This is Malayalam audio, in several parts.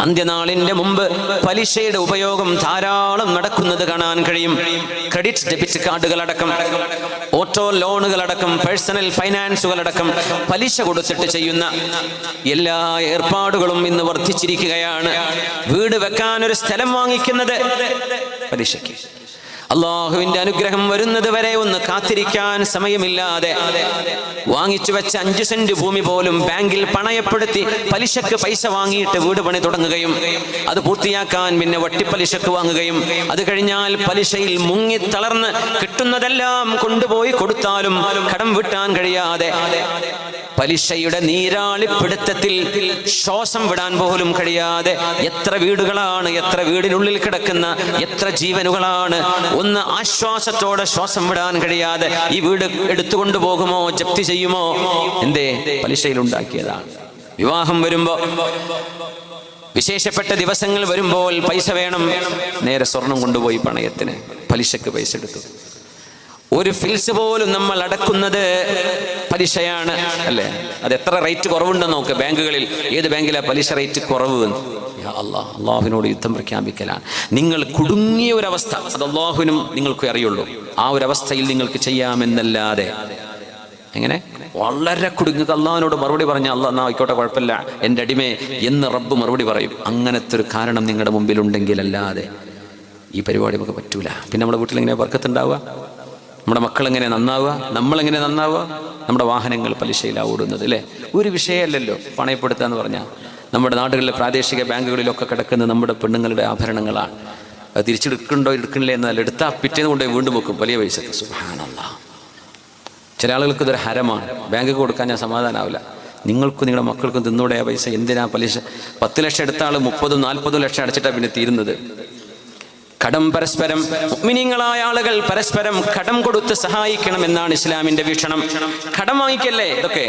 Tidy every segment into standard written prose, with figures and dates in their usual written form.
അന്ത്യനാളിന്റെ മുമ്പ് പലിശയുടെ ഉപയോഗം ധാരാളം നടക്കുന്നത് കാണാൻ കഴിയും. ക്രെഡിറ്റ് ഡെബിറ്റ് കാർഡുകളടക്കം, ഓട്ടോ ലോണുകളടക്കം, പേഴ്സണൽ ഫൈനാൻസുകളടക്കം പലിശ കൊടുത്തിട്ട് ചെയ്യുന്ന എല്ലാ ഏർപ്പാടുകളും ഇന്ന് വർദ്ധിച്ചിരിക്കുകയാണ്. വീട് വെക്കാൻ ഒരു സ്ഥലം വാങ്ങിക്കുന്നത് പലിശയ്ക്ക്. അള്ളാഹുവിന്റെ അനുഗ്രഹം വരുന്നത് വരെ ഒന്ന് കാത്തിരിക്കാൻ സമയമില്ലാതെ വാങ്ങിച്ചു വെച്ച 5 സെന്റ് ഭൂമി പോലും ബാങ്കിൽ പണയപ്പെടുത്തി പലിശക്ക് പൈസ വാങ്ങിയിട്ട് വീട് പണി തുടങ്ങുകയും അത് പൂർത്തിയാക്കാൻ പിന്നെ വട്ടിപ്പലിശക്ക് വാങ്ങുകയും അത് കഴിഞ്ഞാൽ പലിശയിൽ മുങ്ങി തളർന്ന് കിട്ടുന്നതെല്ലാം കൊണ്ടുപോയി കൊടുത്താലും കടം വീട്ടാൻ കഴിയാതെ പലിശയുടെ നീരാളിപ്പിടുത്തത്തിൽ ശ്വാസം വിടാൻ പോലും കഴിയാതെ എത്ര വീടുകളാണ്, എത്ര വീടിനുള്ളിൽ കിടക്കുന്ന എത്ര ജീവനുകളാണ് ഒന്ന് ആശ്വാസത്തോടെ ശ്വാസം വിടാൻ കഴിയാതെ ഈ വീട് എടുത്തുകൊണ്ടു പോകുമോ, ജപ്തി ചെയ്യുമോ? എന്തേ? പലിശയിൽ ഉണ്ടാക്കിയതാണ്. വിവാഹം വരുമ്പോ, വിശേഷപ്പെട്ട ദിവസങ്ങൾ വരുമ്പോൾ പൈസ വേണം, നേരെ സ്വർണം കൊണ്ടുപോയി പണയത്തിന് പലിശക്ക് പൈസ എടുത്തു. ഒരു ഫിൽസ് പോലും നമ്മൾ അടക്കുന്നത് പലിശയാണ്, അല്ലേ? അത് എത്ര റേറ്റ് കുറവുണ്ടെന്ന് നോക്ക് ബാങ്കുകളിൽ. ഏത് ബാങ്കിലാ പലിശ റേറ്റ് കുറവ്? അള്ളാഹുവിനോട് യുദ്ധം പ്രഖ്യാപിക്കലാണ്. നിങ്ങൾ കുടുങ്ങിയ ഒരവസ്ഥ അത് അള്ളാഹുവിനും നിങ്ങൾക്കും അറിയുള്ളൂ. ആ ഒരവസ്ഥയിൽ നിങ്ങൾക്ക് ചെയ്യാമെന്നല്ലാതെ എങ്ങനെ വളരെ കുടുങ്ങുക അള്ളാഹുവിനോട് മറുപടി പറഞ്ഞ അള്ളാഹ് എന്നാ ആയിക്കോട്ടെ കുഴപ്പമില്ല എൻ്റെ അടിമേ എന്ന് റബ്ബ് മറുപടി പറയും. അങ്ങനത്തെ ഒരു കാരണം നിങ്ങളുടെ മുമ്പിൽ ഉണ്ടെങ്കിൽ അല്ലാതെ ഈ പരിപാടി നമുക്ക് പറ്റൂല. പിന്നെ നമ്മുടെ വീട്ടിൽ എങ്ങനെ ബർക്കത്തുണ്ടാവുക? നമ്മുടെ മക്കൾ എങ്ങനെ നന്നാവുക? നമ്മളെങ്ങനെ നന്നാവുക? നമ്മുടെ വാഹനങ്ങൾ പലിശയിലാണ് ഓടുന്നത്, അല്ലേ? ഒരു വിഷയമല്ലല്ലോ പണയപ്പെടുത്തുക എന്ന് പറഞ്ഞാൽ. നമ്മുടെ നാടുകളിലെ പ്രാദേശിക ബാങ്കുകളിലൊക്കെ കിടക്കുന്ന നമ്മുടെ പെണ്ണുങ്ങളുടെ ആഭരണങ്ങളാണ്. അത് തിരിച്ചെടുക്കണ്ടോ എടുക്കണില്ലേ എന്നാൽ എടുത്താൽ പിറ്റേന്ന് കൊണ്ടുപോയി വീണ്ടും വെക്കും വലിയ പൈസ. സുബ്ഹാനല്ലാഹ്. ചില ആളുകൾക്ക് ഇതൊരു ഹരമാണ്. ബാങ്കിൽ കൊടുക്കാൻ ഞാൻ സമാധാനാവില്ല. നിങ്ങൾക്കും നിങ്ങളുടെ മക്കൾക്കും തിന്നൂടെ ആ പൈസ? എന്തിനാ പലിശ? 10 ലക്ഷം എടുത്ത ആൾ 30-40 ലക്ഷം അടച്ചിട്ടാണ് പിന്നെ തീരുന്നത്. കടം പരസ്പരം, മുഅ്മിനീങ്ങളായ ആളുകൾ പരസ്പരം കടം കൊടുത്ത് സഹായിക്കണം എന്നാണ് ഇസ്ലാമിന്റെ വീക്ഷണം. കടം വാങ്ങിക്കല്ലേ, ഇതൊക്കെ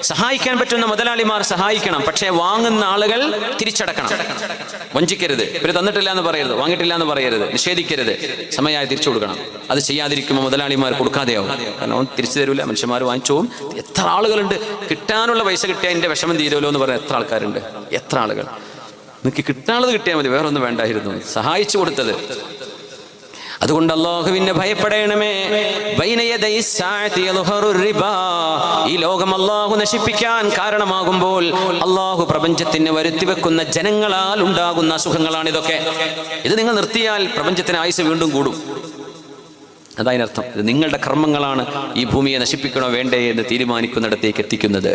സഹായിക്കാൻ പറ്റുന്ന മുതലാളിമാർ സഹായിക്കണം. പക്ഷേ വാങ്ങുന്ന ആളുകൾ തിരിച്ചടക്കണം. വഞ്ചിക്കരുത്. ഇവർ തന്നിട്ടില്ല എന്ന് പറയരുത്, വാങ്ങിയിട്ടില്ല എന്ന് പറയരുത്, നിഷേധിക്കരുത്. സമയമായി തിരിച്ചു കൊടുക്കണം. അത് ചെയ്യാതിരിക്കുമ്പോൾ മുതലാളിമാർ കൊടുക്കാതെയാവും. കാരണം അവൻ തിരിച്ചു തരൂല, മനുഷ്യന്മാർ വാങ്ങിച്ചോവും. എത്ര ആളുകളുണ്ട് കിട്ടാനുള്ള പൈസ കിട്ടിയാൽ എൻ്റെ വിഷമം തീരുമല്ലോ എന്ന് പറയുന്ന എത്ര ആൾക്കാരുണ്ട്, എത്ര ആളുകൾ. നിങ്ങൾക്ക് കിട്ടാനുള്ളത് കിട്ടിയാൽ മതി, വേറൊന്നും വേണ്ടായിരുന്നു. സഹായിച്ചു കൊടുത്തത്. അതുകൊണ്ട് അല്ലാഹുവിനെ ഭയപ്പെടണമേ. ഈ ലോകം അല്ലാഹു നശിപ്പിക്കാൻ കാരണമാകുമ്പോൾ അല്ലാഹു പ്രപഞ്ചത്തിന് വരുത്തി വെക്കുന്ന ജനങ്ങളാൽ ഉണ്ടാകുന്ന അസുഖങ്ങളാണ് ഇതൊക്കെ. ഇത് നിങ്ങൾ നിർത്തിയാൽ പ്രപഞ്ചത്തിന് ആയുസ് വീണ്ടും കൂടും. അതതിനർത്ഥം ഇത് നിങ്ങളുടെ കർമ്മങ്ങളാണ് ഈ ഭൂമിയെ നശിപ്പിക്കണോ വേണ്ടേ എന്ന് തീരുമാനിക്കുന്നിടത്തേക്ക് എത്തിക്കുന്നത്.